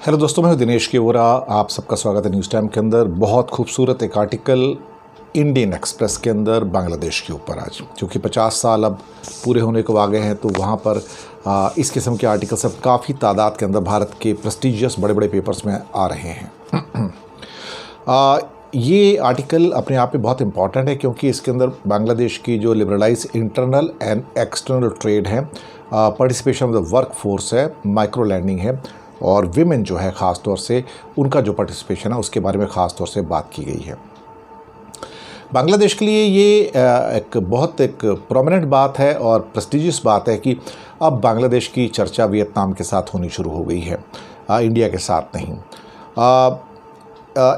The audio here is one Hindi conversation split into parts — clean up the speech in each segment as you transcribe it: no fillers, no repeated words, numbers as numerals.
हेलो दोस्तों, मैं हूं दिनेश केवरा। आप सबका स्वागत है न्यूज़ टाइम के अंदर। बहुत खूबसूरत एक आर्टिकल इंडियन एक्सप्रेस के अंदर बांग्लादेश के ऊपर आज, क्योंकि 50 साल अब पूरे होने को आ गए हैं, तो वहाँ पर इस किस्म के आर्टिकल सब काफ़ी तादाद के अंदर भारत के प्रेस्टिजियस बड़े बड़े पेपर्स में आ रहे हैं। ये आर्टिकल अपने आप में बहुत इम्पॉर्टेंट है, क्योंकि इसके अंदर बांग्लादेश की जो liberalize internal and external trade है, participation of the work force है, माइक्रो लैंडिंग है, और विमेन जो है ख़ास तौर से उनका जो पार्टिसिपेशन है उसके बारे में ख़ास तौर से बात की गई है। बांग्लादेश के लिए ये एक बहुत प्रोमिनेंट बात है और प्रेस्टिजियस बात है कि अब बांग्लादेश की चर्चा वियतनाम के साथ होनी शुरू हो गई है, इंडिया के साथ नहीं।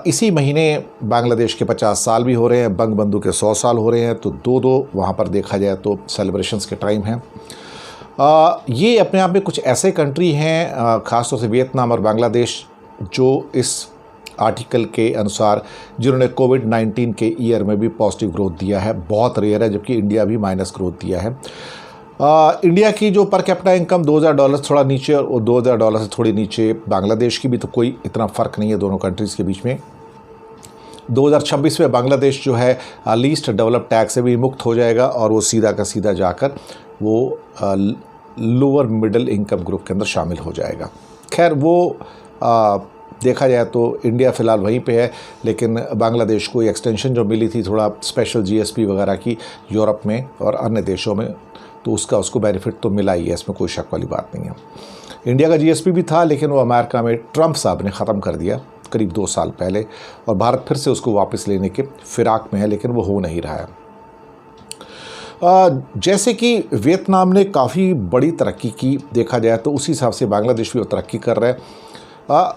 इसी महीने बांग्लादेश के 50 साल भी हो रहे हैं, बंगबंधु के 100 साल हो रहे हैं, तो दो वहाँ पर देखा जाए तो सेलिब्रेशंस के टाइम हैं। ये अपने आप में कुछ ऐसे कंट्री हैं, ख़ासतौर से वियतनाम और बांग्लादेश, जो इस आर्टिकल के अनुसार जिन्होंने कोविड-19 के ईयर में भी पॉजिटिव ग्रोथ दिया है। बहुत रेयर है, जबकि इंडिया भी माइनस ग्रोथ दिया है। इंडिया की जो पर कैपिटा इनकम $2000 थोड़ा नीचे और $2000 से थोड़ी नीचे बांग्लादेश की भी, तो कोई इतना फ़र्क नहीं है दोनों कंट्रीज़ के बीच में। 2026 में बांग्लादेश जो है लीस्ट डेवलप टैक्स से भी मुक्त हो जाएगा और वो सीधा का सीधा जाकर वो लोअर मिडिल इनकम ग्रुप के अंदर शामिल हो जाएगा। खैर, वो देखा जाए तो इंडिया फ़िलहाल वहीं पे है, लेकिन बांग्लादेश को एक्सटेंशन जो मिली थी थोड़ा स्पेशल जीएसपी वगैरह की यूरोप में और अन्य देशों में, तो उसको बेनिफिट तो मिला ही है, इसमें कोई शक वाली बात नहीं है। इंडिया का जीएसपी भी था, लेकिन वो अमेरिका में ट्रंप साहब ने ख़त्म कर दिया करीब 2 साल पहले, और भारत फिर से उसको वापस लेने के फिराक में है, लेकिन वो हो नहीं रहा है। जैसे कि वियतनाम ने काफ़ी बड़ी तरक्की की, देखा जाए तो उसी हिसाब से बांग्लादेश भी वो तरक्की कर रहा है।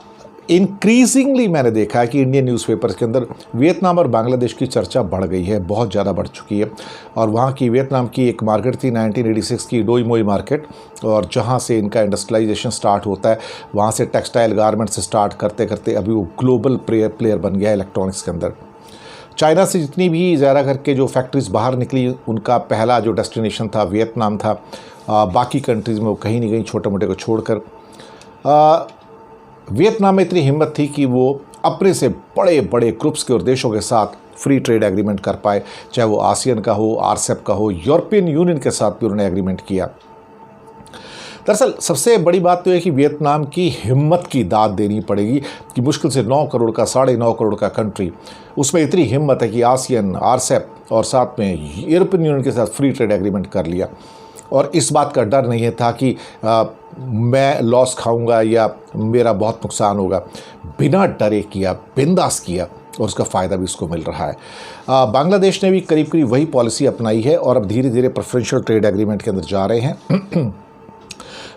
इंक्रीजिंगली मैंने देखा है कि इंडियन न्यूज़पेपर्स के अंदर वियतनाम और बांग्लादेश की चर्चा बढ़ गई है, बहुत ज़्यादा बढ़ चुकी है। और वहाँ की वियतनाम की एक मार्केट थी 1986 की डोई मोई मार्केट, और जहाँ से इनका इंडस्ट्रियलाइजेशन स्टार्ट होता है, वहाँ से टेक्सटाइल गारमेंट से स्टार्ट करते करते अभी वो ग्लोबल प्लेयर बन गया है इलेक्ट्रॉनिक्स के अंदर। चाइना से जितनी भी ज़्यादा करके जो फैक्ट्रीज़ बाहर निकली, उनका पहला जो डेस्टिनेशन था वियतनाम था। बाकी कंट्रीज़ में वो कहीं नहीं, कहीं छोटे मोटे को छोड़कर वियतनाम में इतनी हिम्मत थी कि वो अपने से बड़े बड़े ग्रुप्स के और देशों के साथ फ्री ट्रेड एग्रीमेंट कर पाए, चाहे वो आसियान का हो, आरसेप का हो, यूरोपियन यूनियन के साथ भी उन्होंने एग्रीमेंट किया। दरअसल सबसे बड़ी बात तो है कि वियतनाम की हिम्मत की दाद देनी पड़ेगी कि मुश्किल से 9 करोड़ का 9.5 करोड़ का कंट्री, उसमें इतनी हिम्मत है कि आसियान, आरसेप और साथ में यूरोपियन यूनियन के साथ फ्री ट्रेड एग्रीमेंट कर लिया। और इस बात का डर नहीं था कि मैं लॉस खाऊंगा या मेरा बहुत नुकसान होगा। बिना डरे किया, बिंदास किया, और उसका फ़ायदा भी उसको मिल रहा है। बांग्लादेश ने भी करीब करीब वही पॉलिसी अपनाई है और अब धीरे धीरे प्रेफरेंशियल ट्रेड एग्रीमेंट के अंदर जा रहे हैं।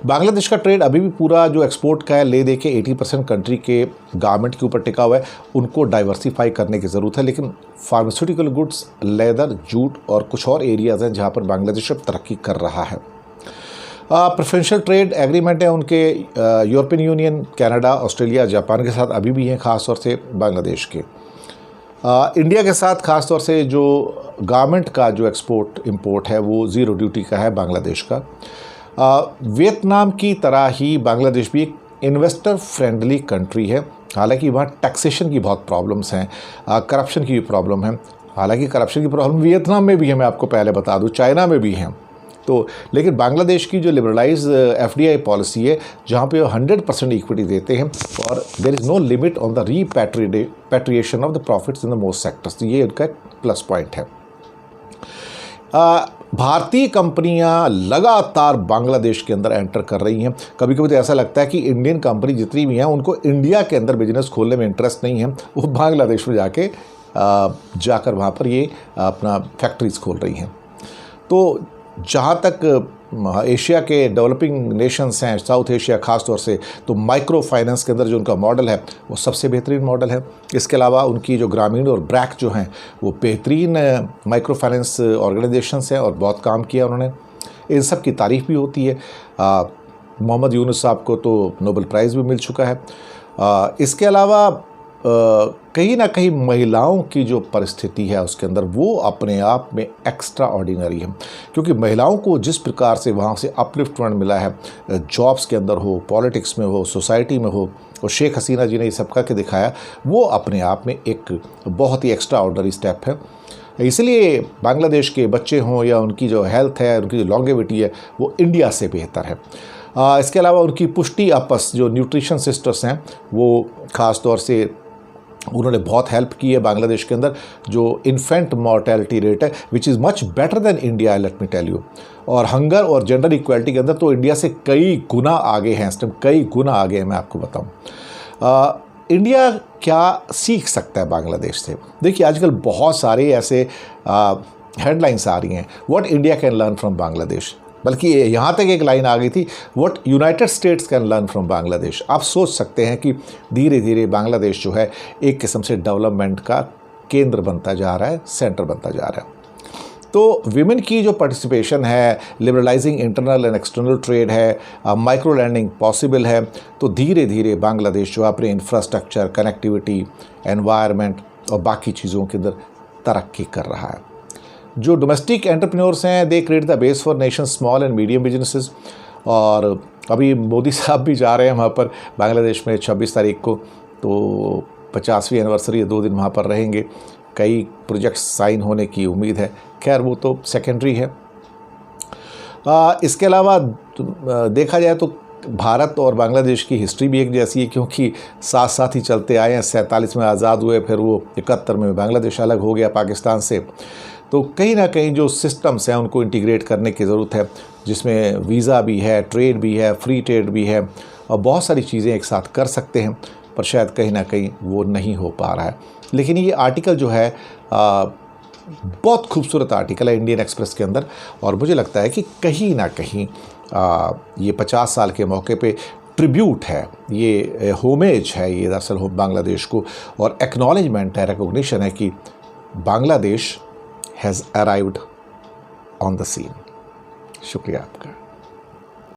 बांग्लादेश का ट्रेड अभी भी पूरा जो एक्सपोर्ट का है, ले दे के 80% कंट्री के गारमेंट के ऊपर टिका हुआ है। उनको डाइवर्सिफाई करने की ज़रूरत है, लेकिन फार्मास्यूटिकल गुड्स, लेदर, जूट और कुछ और एरियाज़ हैं जहाँ पर बांग्लादेश अब तरक्की कर रहा है। प्रेफरेंशियल ट्रेड एग्रीमेंट है उनके European union, Canada, Australia, Japan के साथ अभी भी हैं, ख़ास तौर से बांग्लादेश के। इंडिया के साथ ख़ास तौर से जो गारमेंट का जो एक्सपोर्ट इंपोर्ट है वो ज़ीरो ड्यूटी का है बांग्लादेश का। वियतनाम की तरह ही बांग्लादेश भी एक इन्वेस्टर फ्रेंडली कंट्री है। हालांकि वहाँ टैक्सेशन की बहुत प्रॉब्लम्स हैं, करप्शन की भी प्रॉब्लम है। हालांकि करप्शन की प्रॉब्लम वियतनाम में भी है, मैं आपको पहले बता दूँ, चाइना में भी हैं। तो लेकिन बांग्लादेश की जो लिबरलाइज FDI पॉलिसी है, जहाँ पे 100% इक्विटी देते हैं और there is no limit on the repatriation of the profits in the most sectors, तो ये उनका प्लस पॉइंट है। भारतीय कंपनियां लगातार बांग्लादेश के अंदर एंटर कर रही हैं। कभी कभी तो ऐसा लगता है कि इंडियन कंपनी जितनी भी हैं उनको इंडिया के अंदर बिजनेस खोलने में इंटरेस्ट नहीं है, वो बांग्लादेश में जाकर वहाँ पर ये अपना फैक्ट्रीज खोल रही हैं। तो जहाँ तक एशिया के डेवलपिंग नेशंस हैं, साउथ एशिया ख़ास तौर से, तो माइक्रो फाइनेंस के अंदर जो उनका मॉडल है वो सबसे बेहतरीन मॉडल है। इसके अलावा उनकी जो ग्रामीण और ब्रैक जो हैं वो बेहतरीन माइक्रो फाइनेंस ऑर्गेनाइजेशंस हैं और बहुत काम किया उन्होंने। इन सब की तारीफ़ भी होती है। मोहम्मद यूनुस साहब को तो नोबेल प्राइज़ भी मिल चुका है। इसके अलावा कहीं ना कहीं महिलाओं की जो परिस्थिति है उसके अंदर वो अपने आप में एक्स्ट्रा ऑर्डिनरी है, क्योंकि महिलाओं को जिस प्रकार से वहाँ से अपलिफ्टमेंट मिला है, जॉब्स के अंदर हो, पॉलिटिक्स में हो, सोसाइटी में हो, और शेख हसीना जी ने ये सब करके दिखाया, वो अपने आप में एक बहुत ही एक्स्ट्रा ऑर्डिनरी स्टेप है। इसलिए बांग्लादेश के बच्चे हों या उनकी जो हेल्थ है, उनकी जो लॉन्गेविटी है, वो इंडिया से बेहतर है। इसके अलावा उनकी पुष्टि आपस जो न्यूट्रिशन सिस्टर्स हैं वो ख़ास तौर से उन्होंने बहुत हेल्प की है बांग्लादेश के अंदर। जो इन्फेंट मॉर्टेलिटी रेट है which is much better than India, let me tell you. और हंगर और जेंडर इक्वालिटी के अंदर तो इंडिया से कई गुना आगे हैं, इस टाइम कई गुना आगे हैं। मैं आपको बताऊं इंडिया क्या सीख सकता है बांग्लादेश से। देखिए आजकल बहुत सारे ऐसे हेडलाइंस आ रही हैं, what India can learn from Bangladesh, बल्कि यहाँ तक एक लाइन आ गई थी, what United states can learn from Bangladesh. आप सोच सकते हैं कि धीरे धीरे बांग्लादेश जो है एक किस्म से डेवलपमेंट का केंद्र बनता जा रहा है, सेंटर बनता जा रहा है। तो विमेन की जो पार्टिसिपेशन है, liberalising internal and external trade है, माइक्रो लैंडिंग पॉसिबल है, तो धीरे धीरे बांग्लादेश जो अपने इंफ्रास्ट्रक्चर, कनेक्टिविटी, एनवायरनमेंट और बाकी चीज़ों के अंदर तरक्की कर रहा है। जो डोमेस्टिक एंटरप्रेन्योर्स हैं, they create the base for nation small and medium businesses. और अभी मोदी साहब भी जा रहे हैं वहाँ पर बांग्लादेश में 26 तारीख को, तो 50वीं एनिवर्सरी है, 2 दिन वहाँ पर रहेंगे। कई प्रोजेक्ट्स साइन होने की उम्मीद है, खैर वो तो सेकेंडरी है। इसके अलावा देखा जाए तो भारत और बांग्लादेश की हिस्ट्री भी एक जैसी है, क्योंकि साथ साथ ही चलते आए हैं। 47 में आज़ाद हुए, फिर वो 71 में बांग्लादेश अलग हो गया पाकिस्तान से। तो कहीं ना कहीं जो सिस्टम्स हैं उनको इंटीग्रेट करने की ज़रूरत है, जिसमें वीज़ा भी है, ट्रेड भी है, फ्री ट्रेड भी है, और बहुत सारी चीज़ें एक साथ कर सकते हैं, पर शायद कहीं ना कहीं वो नहीं हो पा रहा है। लेकिन ये आर्टिकल जो है बहुत खूबसूरत आर्टिकल है इंडियन एक्सप्रेस के अंदर, और मुझे लगता है कि कहीं ना कहीं ये 50 साल के मौके पे ट्रिब्यूट है, ये होमेज है, ये दरअसल बांग्लादेश को, और एक्नॉलेजमेंट है, रिकॉग्निशन है कि Bangladesh has arrived on the scene. शुक्रिया आपका।